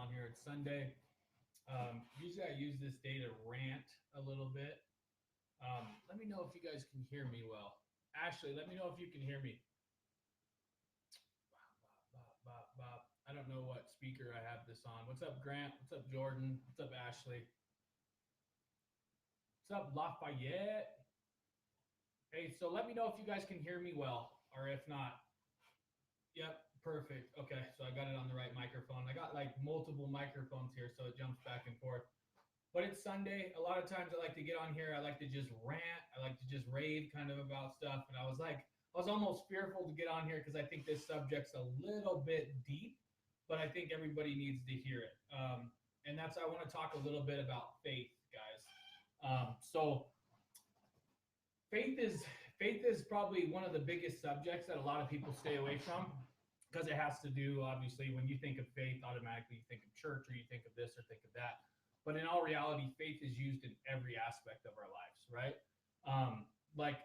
on here. It's Sunday. Usually I use this day to rant a little bit. Let me know if you guys can hear me well. Ashley, let me know if you can hear me. Bop, bop, bop, bop. I don't know what speaker I have this on. What's up, Grant? What's up, Jordan? What's up, Ashley? What's up, Lafayette? Hey, so let me know if you guys can hear me well, or if not. Yep, perfect. Okay, so I got it on the right microphone. I got like multiple microphones here, so it jumps back and forth. But it's Sunday. A lot of times I like to get on here. I like to just rant. I like to just rave kind of about stuff. And I was almost fearful to get on here because I think this subject's a little bit deep, but I think everybody needs to hear it. And that's, I want to talk a little bit about faith, guys. So faith is probably one of the biggest subjects that a lot of people stay away from because it has to do, obviously, when you think of faith, automatically you think of church or you think of this or think of that. But in all reality, faith is used in every aspect of our lives, right? Like,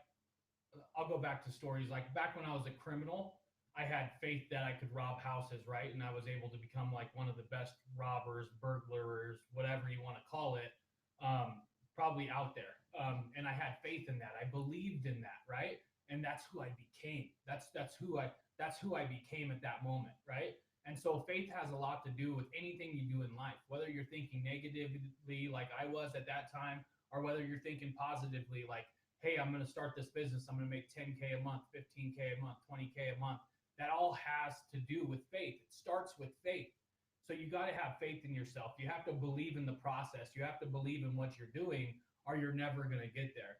I'll go back to stories. Like back when I was a criminal, I had faith that I could rob houses, right? And I was able to become like one of the best robbers, burglars, whatever you want to call it, probably out there. And I had faith in that. I believed in that, right? And that's who I became. That's who I became at that moment, right? And so faith has a lot to do with anything you do in life, whether you're thinking negatively like I was at that time, or whether you're thinking positively like, hey, I'm going to start this business. I'm going to make 10K a month, 15K a month, 20K a month. That all has to do with faith. It starts with faith. So you got to have faith in yourself. You have to believe in the process. You have to believe in what you're doing, or you're never going to get there.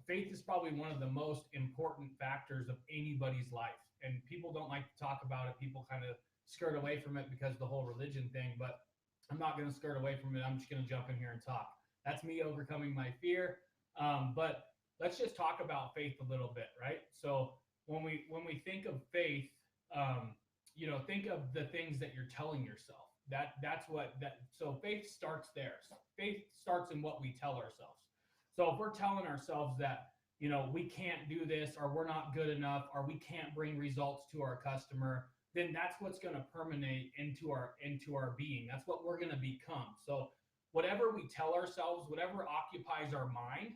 Faith is probably one of the most important factors of anybody's life. And people don't like to talk about it. People kind of skirt away from it because of the whole religion thing, but I'm not going to skirt away from it. I'm just going to jump in here and talk. That's me overcoming my fear. But let's just talk about faith a little bit, right? So when we think of faith, think of the things that you're telling yourself. So faith starts there. Faith starts in what we tell ourselves. So if we're telling ourselves that, we can't do this, or we're not good enough, or we can't bring results to our customer, then that's what's going to permeate into our being. That's what we're going to become. So whatever we tell ourselves, whatever occupies our mind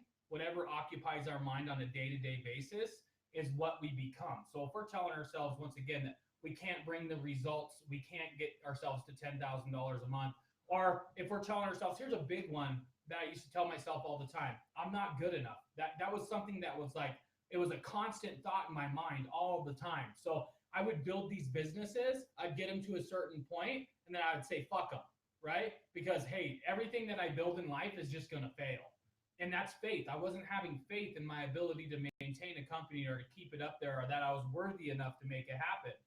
on a day-to-day basis is what we become. So if we're telling ourselves, once again, that we can't bring the results, we can't get ourselves to $10,000 a month, or if we're telling ourselves, here's a big one that I used to tell myself all the time, I'm not good enough. That was something that was like, it was a constant thought in my mind all the time. So I would build these businesses, I'd get them to a certain point, and then I would say, fuck them, right? Because, hey, everything that I build in life is just going to fail. And that's faith. I wasn't having faith in my ability to maintain a company or to keep it up there, or that I was worthy enough to make it happen.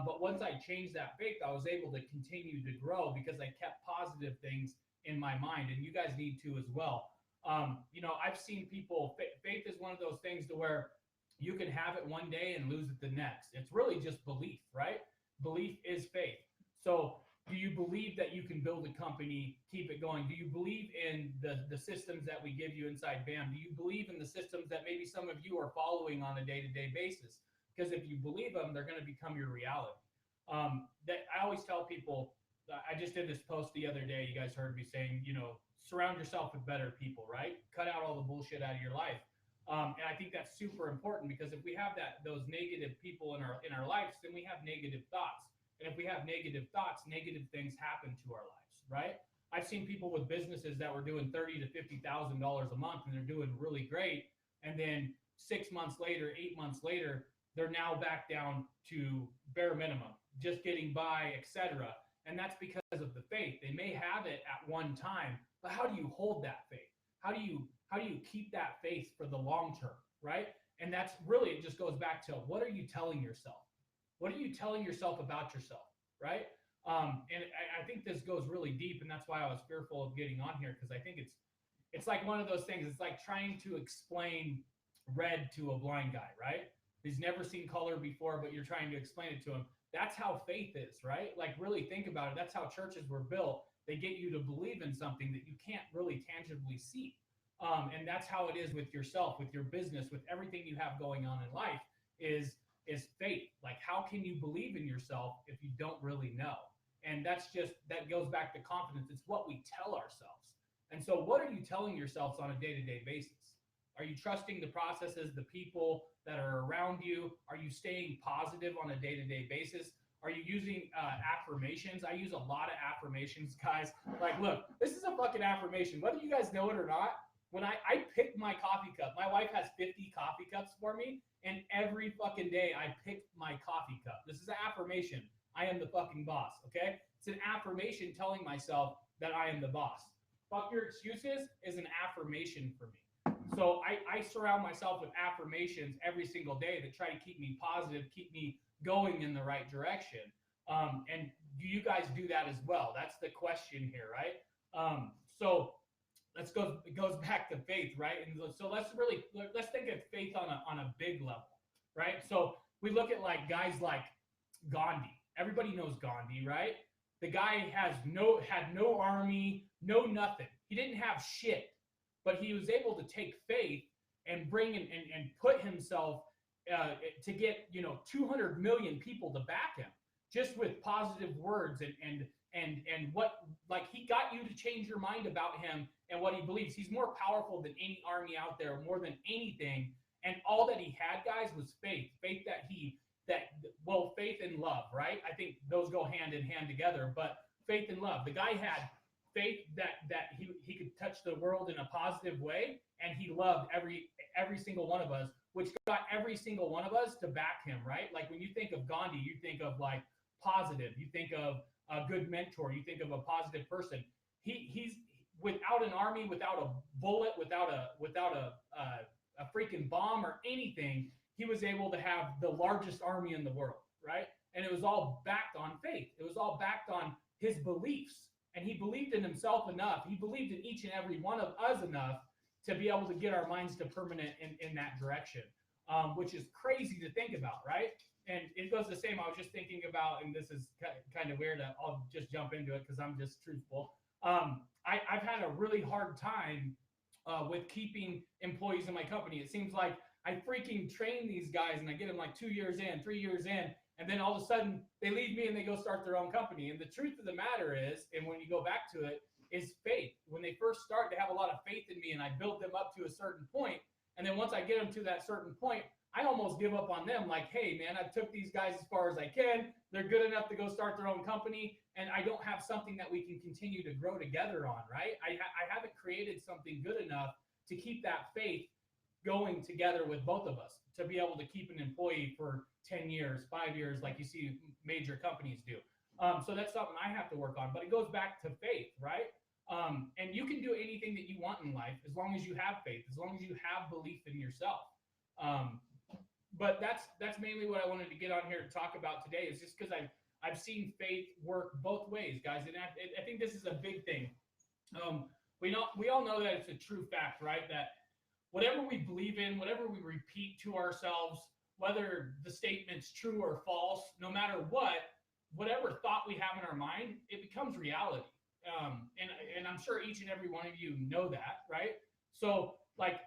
But once I changed that faith, I was able to continue to grow because I kept positive things in my mind, and you guys need to as well. I've seen people, faith is one of those things to where you can have it one day and lose it the next. It's really just belief, right? Belief is faith. So do you believe that you can build a company, keep it going? Do you believe in the systems that we give you inside BAM? Do you believe in the systems that maybe some of you are following on a day-to-day basis? Because if you believe them, they're going to become your reality. That I always tell people, I just did this post the other day. You guys heard me saying, surround yourself with better people, right? Cut out all the bullshit out of your life. And I think that's super important because if we have those negative people in our lives, then we have negative thoughts. And if we have negative thoughts, negative things happen to our lives, right? I've seen people with businesses that were doing $30,000 to $50,000 a month, and they're doing really great. And then 6 months later, 8 months later, they're now back down to bare minimum, just getting by, etc. And that's because of the faith. They may have it at one time, but how do you hold that faith? How do you keep that faith for the long term, right? And that's really, it just goes back to, what are you telling yourself? What are you telling yourself about yourself, right? And I think this goes really deep, and that's why I was fearful of getting on here, because I think it's like one of those things. It's like trying to explain red to a blind guy, right? He's never seen color before, but you're trying to explain it to him. That's how faith is, right? Like, really think about it. That's how churches were built. They get you to believe in something that you can't really tangibly see. And that's how it is with yourself, with your business, with everything you have going on in life is faith. Like, how can you believe in yourself if you don't really know? And that goes back to confidence. It's what we tell ourselves. And so what are you telling yourselves on a day-to-day basis? Are you trusting the processes, the people that are around you? Are you staying positive on a day-to-day basis? Are you using affirmations? I use a lot of affirmations, guys. Like, look, this is a fucking affirmation. Whether you guys know it or not, when I pick my coffee cup, my wife has 50 coffee cups for me, and every fucking day I pick my coffee cup. This is an affirmation. I am the fucking boss, okay? It's an affirmation telling myself that I am the boss. Fuck your excuses is an affirmation for me. So I surround myself with affirmations every single day that try to keep me positive, keep me going in the right direction. And do you guys do that as well? That's the question here, right? So it goes back to faith, right? And so let's think of faith on a big level, right? So we look at like guys like Gandhi. Everybody knows Gandhi, right? The guy had no army, no nothing. He didn't have shit, but he was able to take faith and bring and put himself to get 200 million people to back him just with positive words and what, like, he got you to change your mind about him and what he believes. He's more powerful than any army out there, more than anything. And all that he had, guys, was faith. Faith faith and love, right? I think those go hand in hand together. But faith and love. The guy had faith that he could touch the world in a positive way, and he loved every single one of us, which got every single one of us to back him, right? Like when you think of Gandhi, you think of like positive, you think of a good mentor, you think of a positive person. He's without an army, without a bullet, without a freaking bomb or anything, he was able to have the largest army in the world, right? And it was all backed on faith. It was all backed on his beliefs. And he believed in himself enough. He believed in each and every one of us enough to be able to get our minds to permanent in that direction, which is crazy to think about, right? And it goes the same. I was just thinking about, and this is kind of weird. I'll just jump into it because I'm just truthful. I've had a really hard time with keeping employees in my company. It seems like I freaking train these guys and I get them like 2 years in, 3 years in, and then all of a sudden they leave me and they go start their own company. And the truth of the matter is, and when you go back to it, is faith. When they first start, they have a lot of faith in me and I build them up to a certain point. And then once I get them to that certain point, I almost give up on them. Like, hey, man, I've took these guys as far as I can. They're good enough to go start their own company. And I don't have something that we can continue to grow together on, right? I haven't created something good enough to keep that faith going together with both of us, to be able to keep an employee for 10 years, 5 years, like you see major companies do. So that's something I have to work on, but it goes back to faith, right? And you can do anything that you want in life as long as you have faith, as long as you have belief in yourself. But that's mainly what I wanted to get on here to talk about today, is just because I've seen faith work both ways, guys. And I think this is a big thing. We all know that it's a true fact, right? That whatever we believe in, whatever we repeat to ourselves, whether the statement's true or false, no matter what, whatever thought we have in our mind, it becomes reality. And I'm sure each and every one of you know that, right? So, like,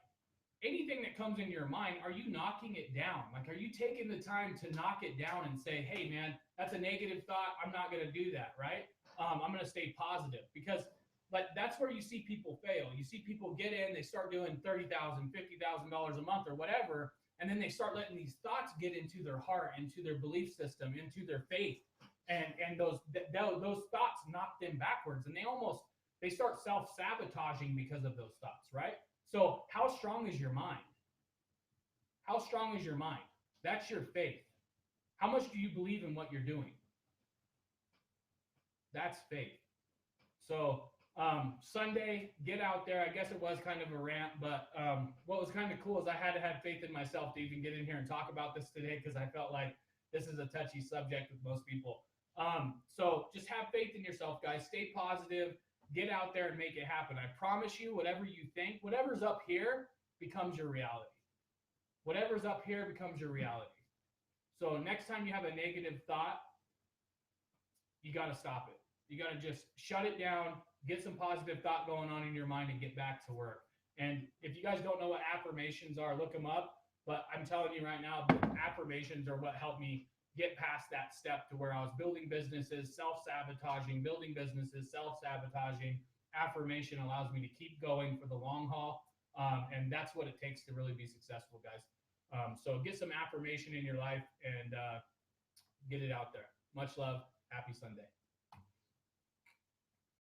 anything that comes into your mind, are you knocking it down? Like, are you taking the time to knock it down and say, hey, man, that's a negative thought. I'm not going to do that, right? I'm going to stay positive, because like that's where you see people fail. You see people get in, they start doing $30,000, $50,000 a month or whatever, and then they start letting these thoughts get into their heart, into their belief system, into their faith, and those thoughts knock them backwards, and they start self-sabotaging because of those thoughts, right? So how strong is your mind? How strong is your mind? That's your faith. How much do you believe in what you're doing? That's faith. So Sunday, get out there. I guess it was kind of a rant, but what was kind of cool is I had to have faith in myself to even get in here and talk about this today, because I felt like this is a touchy subject with most people. So just have faith in yourself, guys. Stay positive. Get out there and make it happen. I promise you, whatever you think, whatever's up here becomes your reality. Whatever's up here becomes your reality. So next time you have a negative thought, you got to stop it. You got to just shut it down, get some positive thought going on in your mind, and get back to work. And if you guys don't know what affirmations are, look them up. But I'm telling you right now, affirmations are what helped me get past that step to where I was building businesses, self-sabotaging, building businesses, self-sabotaging. Affirmation allows me to keep going for the long haul. And that's what it takes to really be successful, guys. So get some affirmation in your life and get it out there. Much love. Happy Sunday.